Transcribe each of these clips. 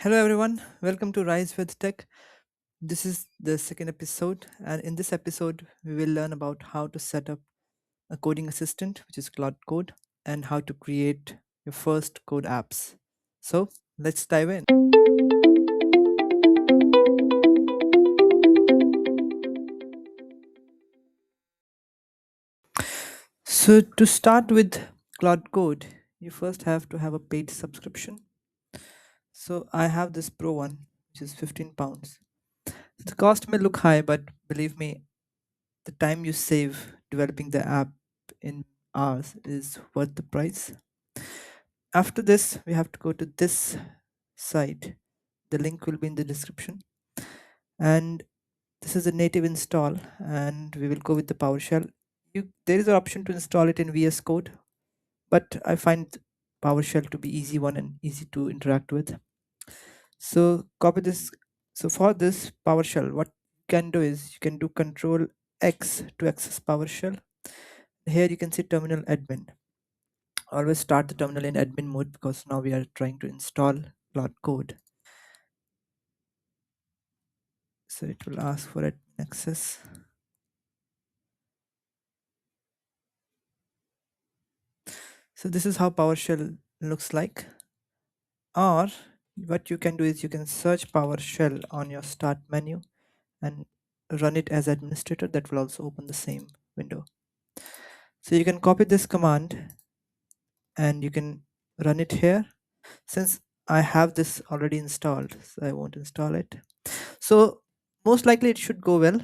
Hello everyone, welcome to Rise with Tech. This is the second episode, and in this episode, we will learn about how to set up a coding assistant, which is Claude Code, and how to create your first code apps. So, let's dive in. So, to start with Claude Code, you first have to have a paid subscription. So, I have this Pro one, which is £15. The cost may look high, but believe me, the time you save developing the app in hours is worth the price. After this, we have to go to this site. The link will be in the description. And this is a native install, and we will go with the PowerShell. There is an option to install it in VS Code, but I find PowerShell to be easy one and easy to interact with. So copy this. So for this PowerShell, what you can do is you can do Control X to access PowerShell. Here you can see terminal admin. Always start the terminal in admin mode because now we are trying to install Claude Code. So it will ask for admin access. So this is how PowerShell looks like. Or what you can do is you can search PowerShell on your start menu and run it as administrator. That will also open the same window. So you can copy this command and you can run it here. Since I have this already installed, so I won't install it. So most likely it should go well,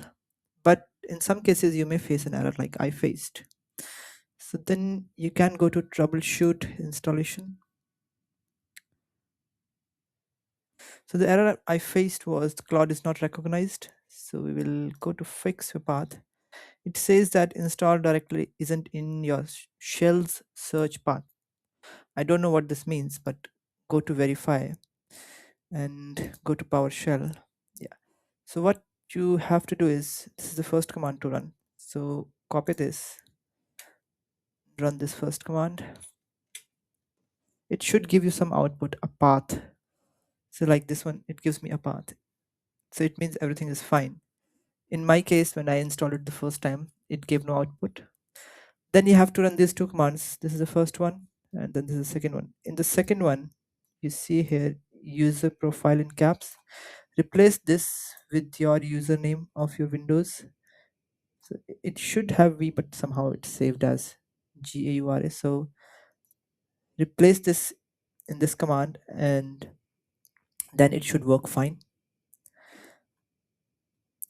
but in some cases you may face an error like I faced. So then you can go to troubleshoot installation. So the error I faced was the Claude is not recognized. So we will go to fix your path. It says that install directly isn't in your shell's search path. I don't know what this means, but go to verify and go to PowerShell. Yeah. So what you have to do is this is the first command to run. So copy this, run this first command. It should give you some output, a path. So like this one, it gives me a path. So it means everything is fine. In my case, when I installed it the first time, it gave no output. Then you have to run these two commands. This is the first one, and then this is the second one. In the second one, you see here user profile in caps. Replace this with your username of your Windows. So it should have V, but somehow it's saved as GAURA. So replace this in this command, and then it should work fine.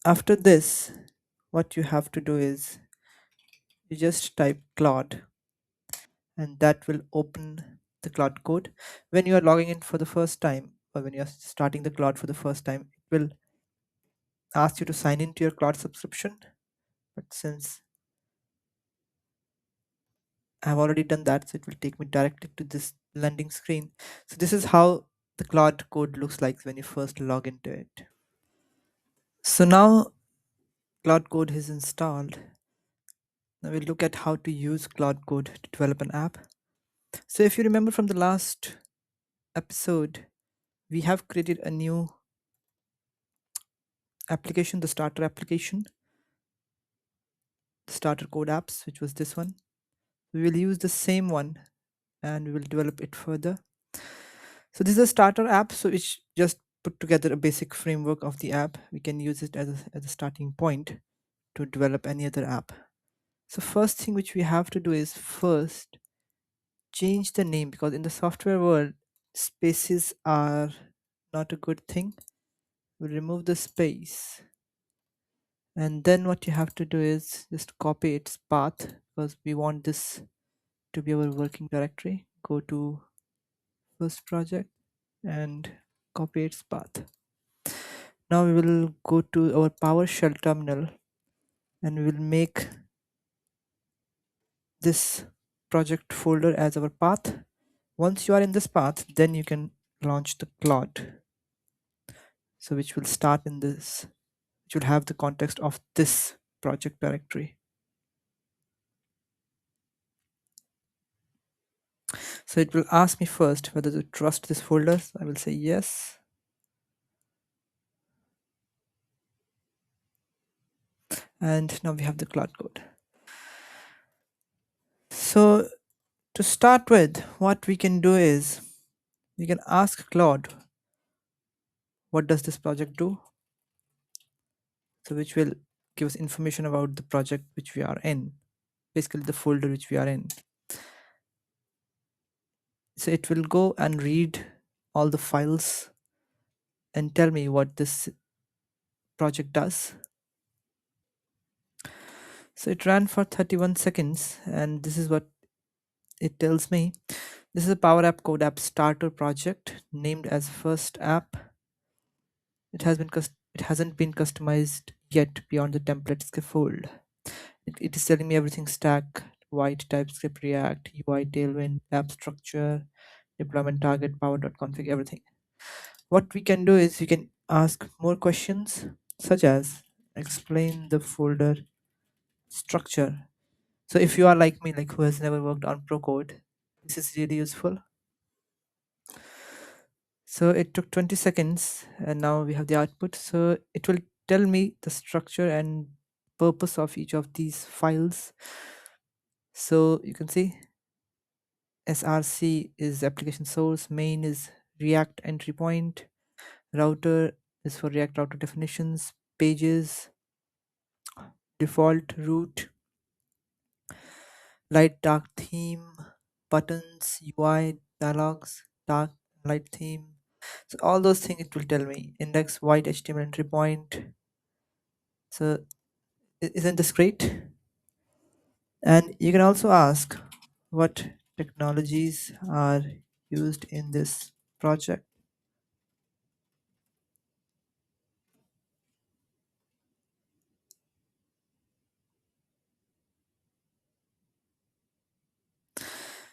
After this, what you have to do is you just type Claude, and that will open the Claude code. When you are logging in for the first time, or when you are starting the Claude for the first time, it will ask you to sign into your Claude subscription. But since I've already done that, so it will take me directly to this landing screen. So this is how the Claude code looks like when you first log into it. So now Claude Code is installed. Now we'll look at how to use Claude Code to develop an app. So if you remember from the last episode, we have created a new application, the starter application, the starter code apps, which was this one. We will use the same one and we will develop it further. So this is a starter app, so it's just put together a basic framework of the app. We can use it as a starting point to develop any other app. So first thing which we have to do is first change the name, because in the software world spaces are not a good thing. We'll remove the space, and then what you have to do is just copy its path, because we want this to be our working directory. Go to first project and copy its path. Now we will go to our PowerShell terminal and we will make this project folder as our path. Once you are in this path, then you can launch the Claude. So which will start in this, which will have the context of this project directory. So it will ask me first whether to trust this folder. I will say yes. And now we have the Claude Code. So to start with, what we can do is we can ask Claude, what does this project do? So which will give us information about the project which we are in, basically the folder which we are in. So it will go and read all the files and tell me what this project does. So it ran for 31 seconds, and this is what it tells me. This is a Power App Code App Starter project named as first app. It hasn't been customized yet beyond the template scaffold. It is telling me everything stack, Vite, TypeScript, React, UI, Tailwind, app structure, deployment target, power.config, everything. What we can do is we can ask more questions such as explain the folder structure. So if you are like me, like who has never worked on Pro Code, this is really useful. So it took 20 seconds and now we have the output. So it will tell me the structure and purpose of each of these files. So you can see src is application source, main is React entry point, router is for React router definitions, pages, default, root, light dark theme, buttons, UI, dialogues, dark light theme. So all those things it will tell me. Index, white HTML entry point. So isn't this great? And you can also ask what technologies are used in this project.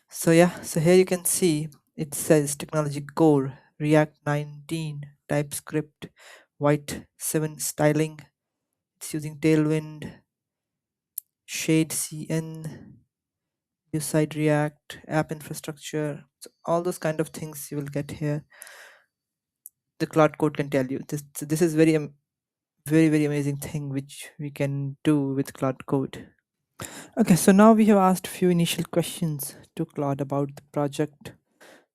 So yeah, so here you can see it says technology core, React 19, TypeScript, White 7 styling. It's using Tailwind, Shade CN, side React, app infrastructure. So all those kind of things you will get here. The Cloud Code can tell you. This is very amazing thing which we can do with Cloud Code. Okay, so now we have asked few initial questions to Claude about the project,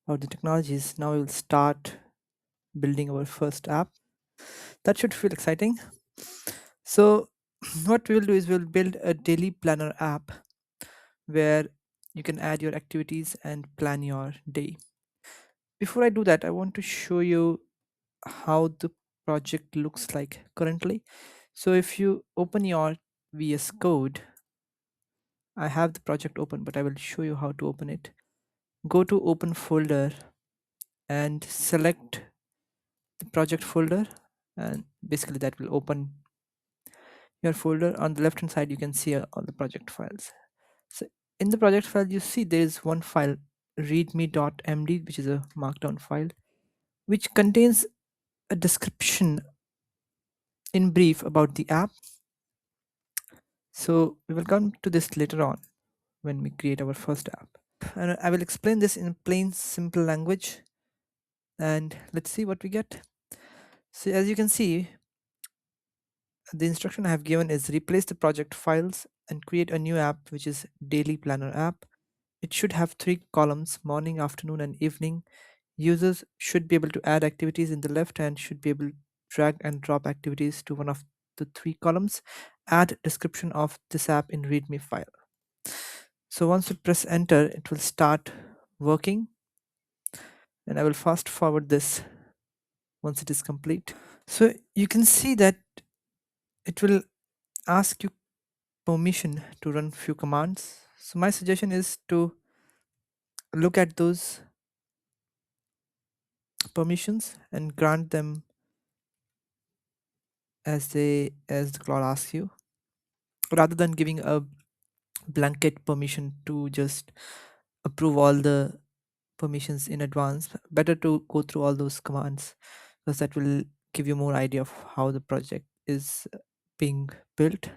about the technologies. Now we'll start building our first app. That should feel exciting. So what we will do is we'll build a daily planner app where you can add your activities and plan your day. Before I do that, I want to show you how the project looks like currently. So if you open your VS Code, I have the project open, but I will show you how to open it. Go to open folder and select the project folder, and basically that will open your folder. On the left hand side you can see all the project files. So in the project file you see there is one file, readme.md, which is a markdown file which contains a description in brief about the app. So we will come to this later on when we create our first app, and I will explain this in plain simple language, and let's see what we get. So as you can see, the instruction I have given is replace the project files and create a new app which is daily planner app. It should have 3 columns, morning, afternoon and evening. Users should be able to add activities in the left and should be able to drag and drop activities to one of the 3 columns. Add description of this app in readme file. So once you press enter, it will start working, and I will fast forward this once it is complete. So you can see that it will ask you permission to run few commands. So my suggestion is to look at those permissions and grant them as the Claude asks you, rather than giving a blanket permission to just approve all the permissions in advance. Better to go through all those commands, because that will give you more idea of how the project is being built.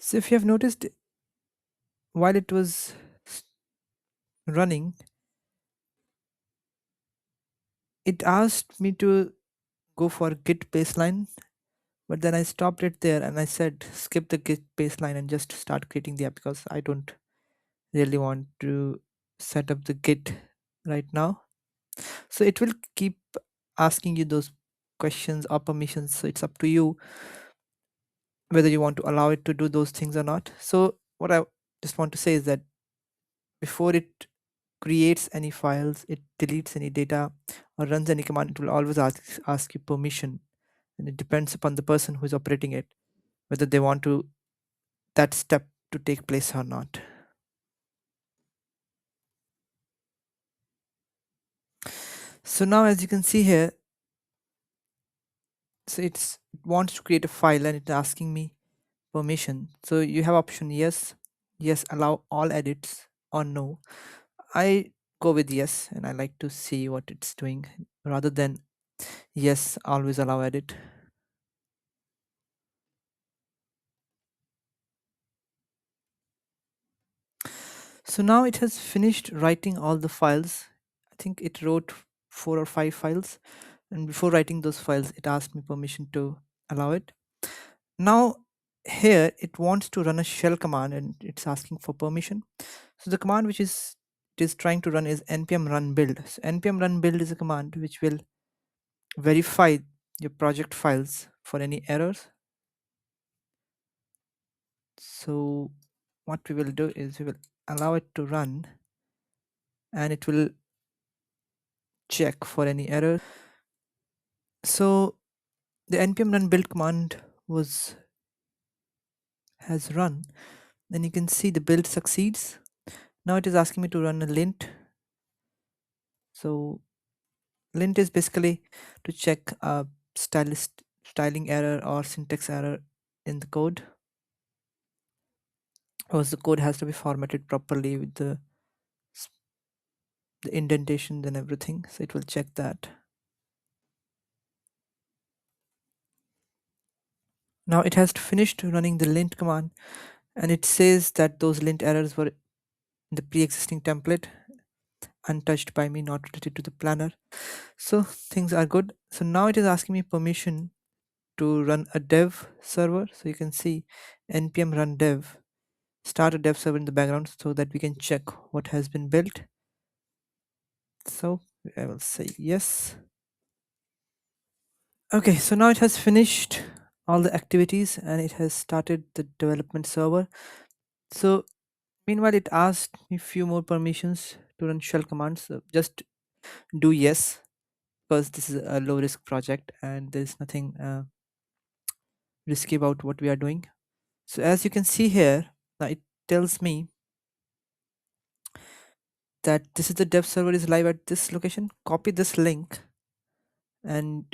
So if you have noticed, while it was running, it asked me to go for git baseline, but then I stopped it there and I said skip the git baseline and just start creating the app, because I don't really want to set up the git right now. So it will keep asking you those questions or permissions, so it's up to you whether you want to allow it to do those things or not. So what I just want to say is that before it creates any files, it deletes any data or runs any command, it will always ask you permission, and it depends upon the person who is operating it whether they want to that step to take place or not. So now as you can see here, so it wants to create a file and it's asking me permission. So you have option yes, yes allow all edits, or no. I go with yes, and I like to see what it's doing rather than yes always allow edit. So now it has finished writing all the files. I think it wrote 4 or 5 files, and before writing those files it asked me permission to allow it. Now here it wants to run a shell command and it's asking for permission. So the command which it is trying to run is npm run build. So npm run build is a command which will verify your project files for any errors. So what we will do is we will allow it to run and it will check for any error. So the npm run build command has run, and you can see the build succeeds. Now it is asking me to run a lint. So lint is basically to check a styling error or syntax error in the code, or the code has to be formatted properly with the indentations and everything, so it will check that. Now it has finished running the lint command, and it says that those lint errors were in the pre-existing template, untouched by me, not related to the planner. So things are good. So now it is asking me permission to run a dev server. So you can see npm run dev, start a dev server in the background so that we can check what has been built. So I will say yes. Okay, so now it has finished all the activities and it has started the development server. So meanwhile it asked me few more permissions to run shell commands. So just do yes, because this is a low risk project and there's nothing risky about what we are doing. So as you can see here, now it tells me that this is the dev server is live at this location. Copy this link and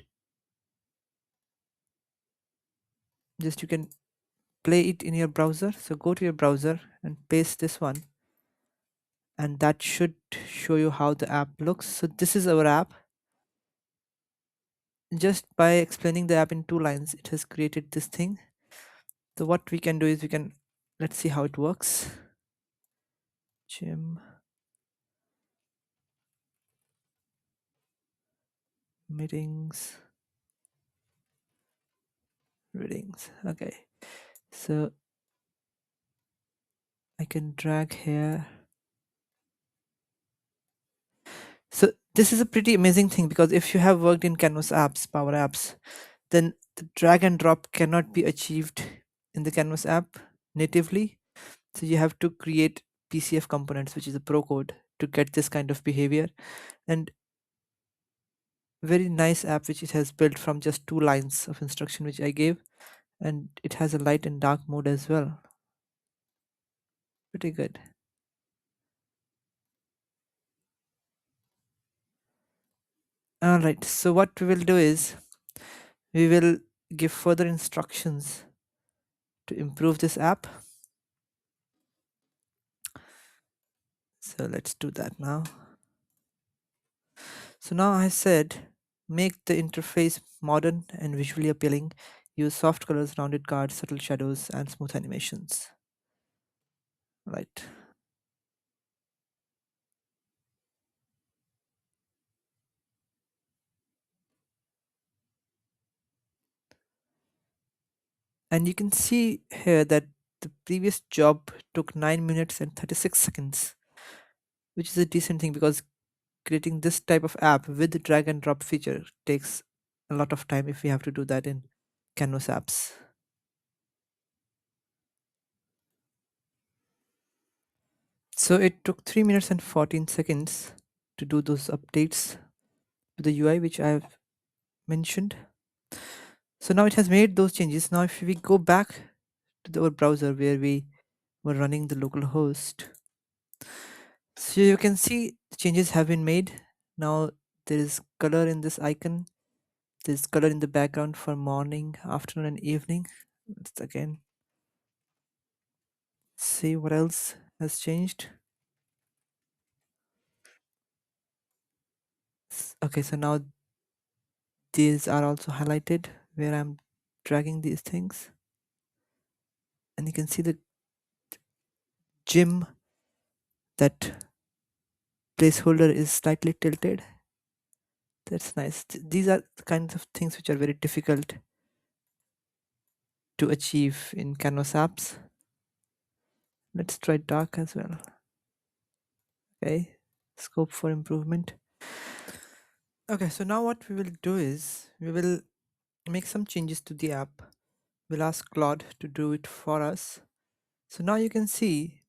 just you can play it in your browser. So go to your browser and paste this one, and that should show you how the app looks. So this is our app. Just by explaining the app in 2 lines, it has created this thing. So what we can do is let's see how it works. Gym meetings readings. Okay, so I can drag here. So this is a pretty amazing thing, because if you have worked in Canvas apps, Power Apps, then the drag and drop cannot be achieved in the Canvas app natively. So you have to create PCF components, which is a pro code, to get this kind of behavior. And very nice app which it has built from just 2 lines of instruction which I gave, and it has a light and dark mode as well. Pretty good. All right, so what we will do is we will give further instructions to improve this app. So let's do that now. So now I said make the interface modern and visually appealing. Use soft colors, rounded cards, subtle shadows, and smooth animations. Right. And you can see here that the previous job took 9 minutes and 36 seconds, which is a decent thing because creating this type of app with the drag and drop feature takes a lot of time if we have to do that in Canvas apps. So it took 3 minutes and 14 seconds to do those updates to the UI, which I've mentioned. So now it has made those changes. Now, if we go back to our browser where we were running the local host, so you can see the changes have been made. Now there is color in this icon. There's color in the background for morning, afternoon, and evening. Let's again see what else has changed. Okay, so now these are also highlighted where I'm dragging these things, and you can see the gym, that placeholder is slightly tilted. That's nice. These are the kinds of things which are very difficult to achieve in Canvas apps. Let's try dark as well. Okay, scope for improvement. Okay, so now what we will do is we will make some changes to the app. We'll ask Claude to do it for us. So now you can see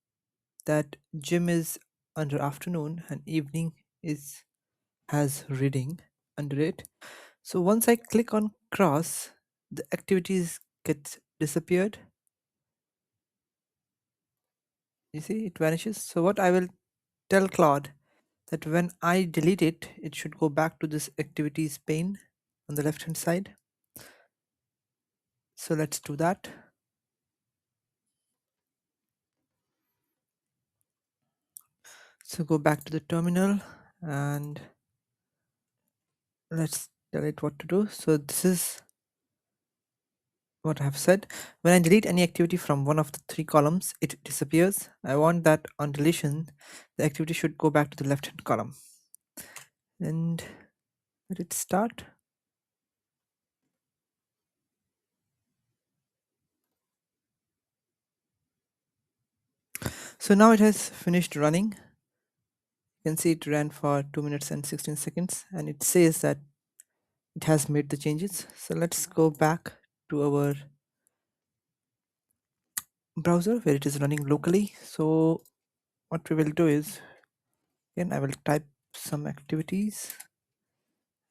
that gym is under afternoon and evening is has reading under it. So once I click on cross, the activities get disappeared. You see, it vanishes. So what I will tell Claude that when I delete it, it should go back to this activities pane on the left hand side. So let's do that. So go back to the terminal and let's tell it what to do. So this is what I have said. When I delete any activity from one of the three columns, it disappears. I want that on deletion, the activity should go back to the left hand column. And let it start. So now it has finished running. You can see it ran for 2 minutes and 16 seconds and it says that it has made the changes. So let's go back to our browser where it is running locally. So what we will do is, again, I will type some activities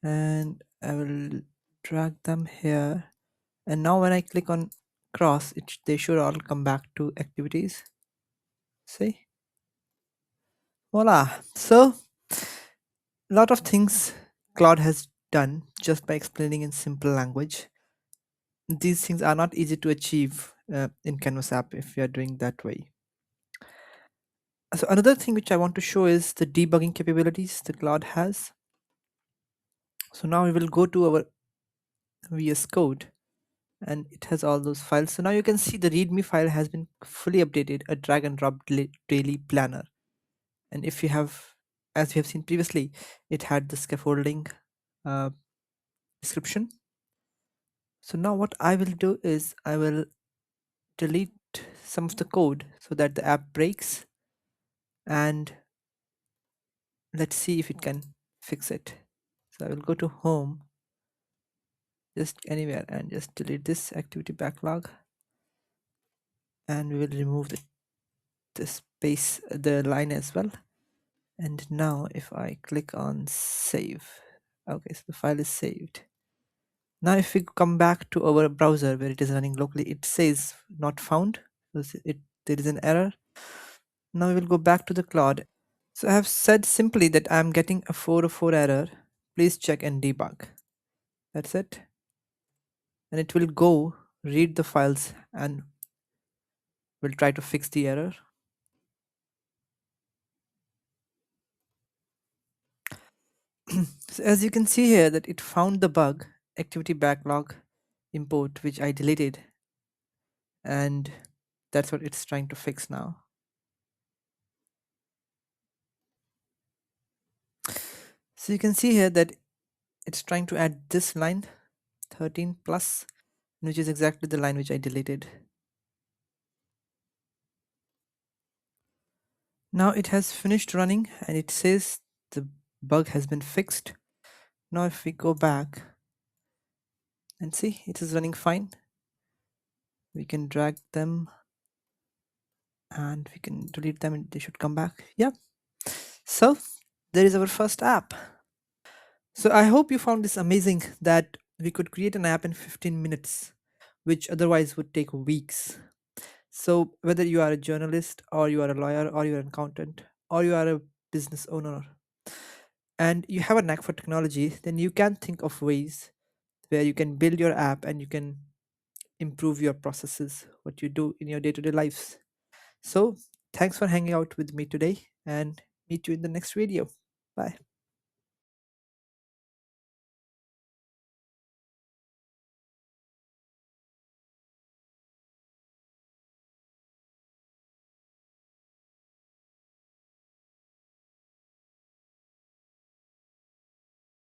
and I will drag them here. And now when I click on cross, they should all come back to activities. See? Voila. So a lot of things Claude has done just by explaining in simple language. These things are not easy to achieve in Canvas app if you are doing that way. So another thing which I want to show is the debugging capabilities the Claude has. So now we will go to our VS Code and it has all those files. So now you can see the README file has been fully updated, a drag and drop daily planner. And if you have, as we have seen previously, it had the scaffolding uh, description. So now what I will do is I will delete some of the code so that the app breaks, and let's see if it can fix it. So I will go to home, just anywhere, and just delete this activity backlog, and we will remove the space, the line as well. And now if I click on save, okay, so the file is saved. Now if we come back to our browser where it is running locally, it says not found because there is an error. Now we will go back to the Claude. So I have said simply that I am getting a 404 error. Please check and debug. That's it. And it will go read the files and will try to fix the error. So as you can see here that it found the bug, activity backlog import, which I deleted, and that's what it's trying to fix now. So you can see here that it's trying to add this line 13 plus, which is exactly the line which I deleted. Now it has finished running and it says the bug has been fixed. Now if we go back and see, it is running fine. We can drag them and we can delete them and they should come back. Yeah. So there is our first app. So I hope you found this amazing that we could create an app in 15 minutes, which otherwise would take weeks. So whether you are a journalist or you are a lawyer or you are an accountant or you are a business owner and you have a knack for technology, then you can think of ways where you can build your app and you can improve your processes, what you do in your day-to-day lives. So thanks for hanging out with me today and meet you in the next video. Bye.